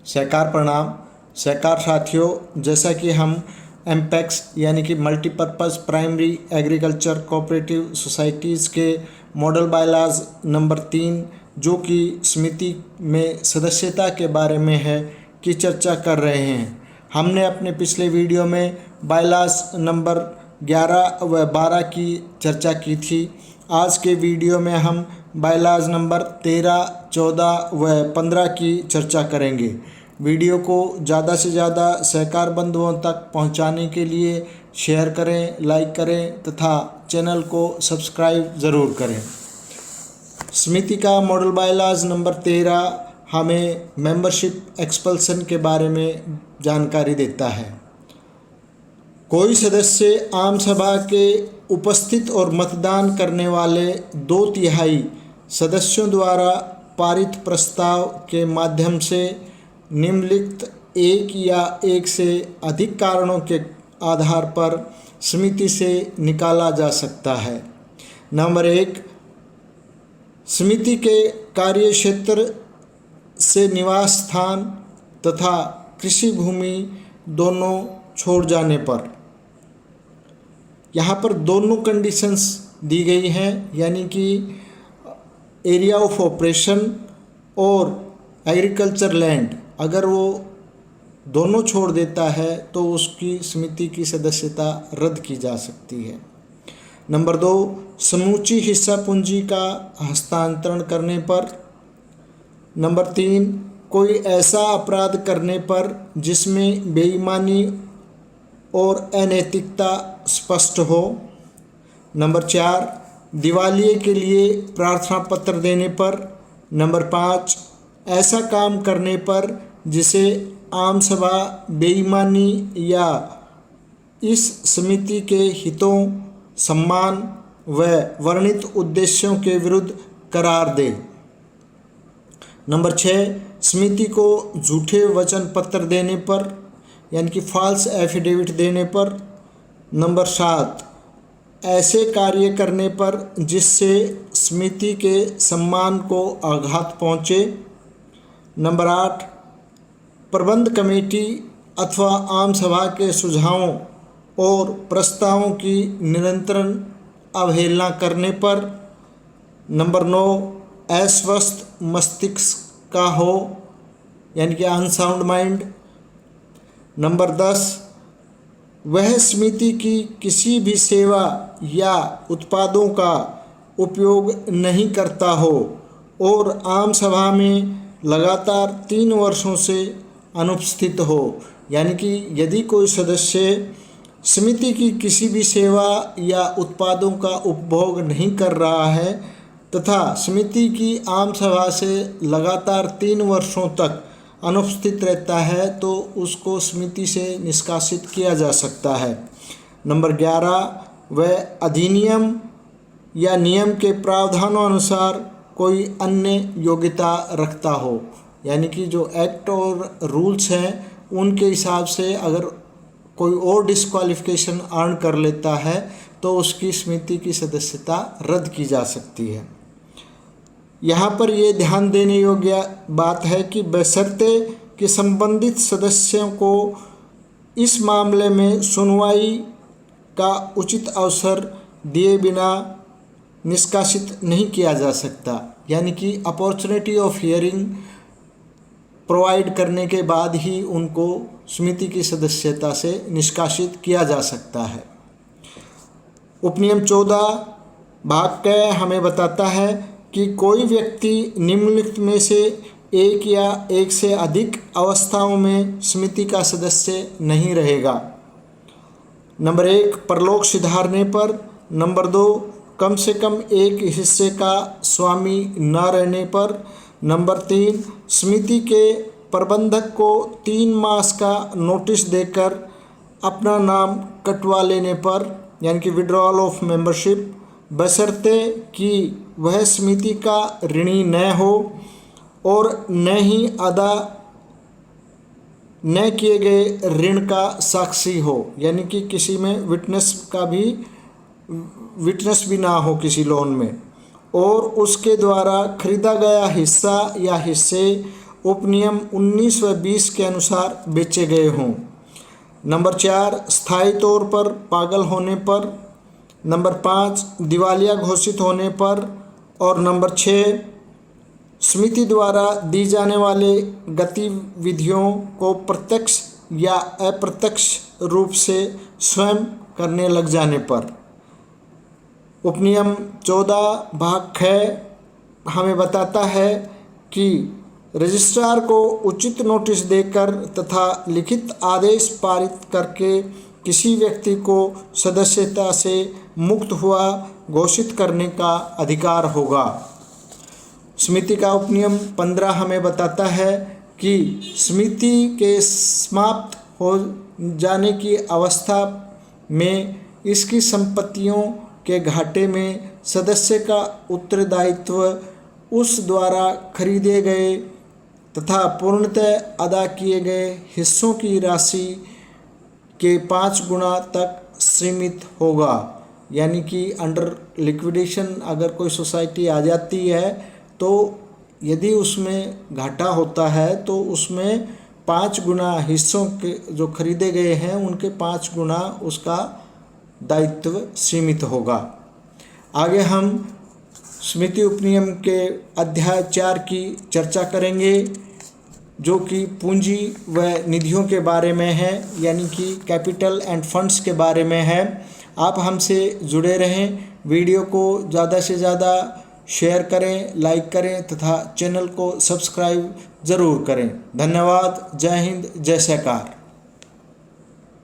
सहकार प्रणाम। सहकार साथियों, जैसा कि हम एमपैक्स यानी कि multipurpose primary agriculture cooperative societies के मॉडल बायलाज नंबर 3 जो कि समिति में सदस्यता के बारे में है की चर्चा कर रहे हैं। हमने अपने पिछले वीडियो में बायलाज नंबर 11 व 12 की चर्चा की थी। आज के वीडियो में हम बायलाज नंबर 13, 14 व 15 की चर्चा करेंगे। वीडियो को ज़्यादा से ज़्यादा सहकार बंधुओं तक पहुंचाने के लिए शेयर करें, लाइक करें तथा चैनल को सब्सक्राइब ज़रूर करें। समिति का मॉडल बायलाज नंबर 13 हमें मेंबरशिप एक्सपल्सन के बारे में जानकारी देता है। कोई सदस्य आम सभा के उपस्थित और मतदान करने वाले 2/3 सदस्यों द्वारा पारित प्रस्ताव के माध्यम से निम्नलिखित एक या एक से अधिक कारणों के आधार पर समिति से निकाला जा सकता है। नंबर 1, समिति के कार्यक्षेत्र से निवास स्थान तथा कृषि भूमि दोनों छोड़ जाने पर। यहाँ पर दोनों कंडीशंस दी गई हैं, यानी कि एरिया ऑफ ऑपरेशन और एग्रीकल्चर लैंड। अगर वो दोनों छोड़ देता है तो उसकी समिति की सदस्यता रद्द की जा सकती है। नंबर 2, समूची हिस्सा पूंजी का हस्तांतरण करने पर। नंबर 3, कोई ऐसा अपराध करने पर जिसमें बेईमानी और अनैतिकता स्पष्ट हो। नंबर 4, दिवालिये के लिए प्रार्थना पत्र देने पर। नंबर 5, ऐसा काम करने पर जिसे आम सभा बेईमानी या इस समिति के हितों, सम्मान व वर्णित उद्देश्यों के विरुद्ध करार दे। नंबर 6, समिति को झूठे वचन पत्र देने पर यानी कि फॉल्स एफिडेविट देने पर। नंबर 7, ऐसे कार्य करने पर जिससे समिति के सम्मान को आघात पहुँचे। नंबर 8, प्रबंध कमेटी अथवा आम सभा के सुझावों और प्रस्तावों की निरंतर अवहेलना करने पर। नंबर 9, अस्वस्थ मस्तिष्क का हो यानी कि अनसाउंड माइंड। नंबर 10, वह समिति की किसी भी सेवा या उत्पादों का उपयोग नहीं करता हो और आम सभा में लगातार 3 वर्षों से अनुपस्थित हो। यानी कि यदि कोई सदस्य समिति की किसी भी सेवा या उत्पादों का उपभोग नहीं कर रहा है तथा समिति की आम सभा से लगातार 3 वर्षों तक अनुपस्थित रहता है तो उसको समिति से निष्कासित किया जा सकता है। नंबर 11, वह अधिनियम या नियम के प्रावधानों अनुसार कोई अन्य योग्यता रखता हो, यानी कि जो एक्ट और रूल्स हैं उनके हिसाब से अगर कोई और डिस्क्वालिफिकेशन अर्न कर लेता है तो उसकी समिति की सदस्यता रद्द की जा सकती है। यहाँ पर ये ध्यान देने योग्य बात है कि बशर्ते कि संबंधित सदस्यों को इस मामले में सुनवाई का उचित अवसर दिए बिना निष्कासित नहीं किया जा सकता, यानी कि अपॉर्चुनिटी ऑफ हियरिंग प्रोवाइड करने के बाद ही उनको समिति की सदस्यता से निष्कासित किया जा सकता है। उपनियम 14 भाग क हमें बताता है कि कोई व्यक्ति निम्नलिखित में से एक या एक से अधिक अवस्थाओं में समिति का सदस्य नहीं रहेगा। नंबर 1, परलोक सिधारने पर। नंबर 2, कम से कम एक हिस्से का स्वामी न रहने पर। नंबर 3, समिति के प्रबंधक को 3 मास का नोटिस देकर अपना नाम कटवा लेने पर, यानी कि विड्रॉल ऑफ मेंबरशिप, बशर्ते कि वह समिति का ऋणी न हो और न ही अदा न किए गए ऋण का साक्षी हो, यानी कि किसी में विटनेस भी ना हो किसी लोन में, और उसके द्वारा खरीदा गया हिस्सा या हिस्से उपनियम 19 व 20 के अनुसार बेचे गए हों। नंबर 4, स्थायी तौर पर पागल होने पर। नंबर 5, दिवालिया घोषित होने पर। और नंबर 6, समिति द्वारा दी जाने वाले गतिविधियों को प्रत्यक्ष या अप्रत्यक्ष रूप से स्वयं करने लग जाने पर। उपनियम 14 भाग ख हमें बताता है कि रजिस्ट्रार को उचित नोटिस देकर तथा लिखित आदेश पारित करके किसी व्यक्ति को सदस्यता से मुक्त हुआ घोषित करने का अधिकार होगा। समिति का उपनियम 15 हमें बताता है कि समिति के समाप्त हो जाने की अवस्था में इसकी संपत्तियों के घाटे में सदस्य का उत्तरदायित्व उस द्वारा खरीदे गए तथा पूर्णतः अदा किए गए हिस्सों की राशि के 5 गुना तक सीमित होगा। यानी कि अंडर लिक्विडेशन अगर कोई सोसाइटी आ जाती है तो यदि उसमें घाटा होता है तो उसमें 5 गुना हिस्सों के जो खरीदे गए हैं उनके 5 गुना उसका दायित्व सीमित होगा। आगे हम समिति उपनियम के अध्याय 4 की चर्चा करेंगे जो कि पूंजी व निधियों के बारे में है, यानी कि कैपिटल एंड फंड्स के बारे में है। आप हमसे जुड़े रहें, वीडियो को ज़्यादा से ज़्यादा शेयर करें, लाइक करें तथा चैनल को सब्सक्राइब ज़रूर करें। धन्यवाद। जय हिंद, जय सरकार।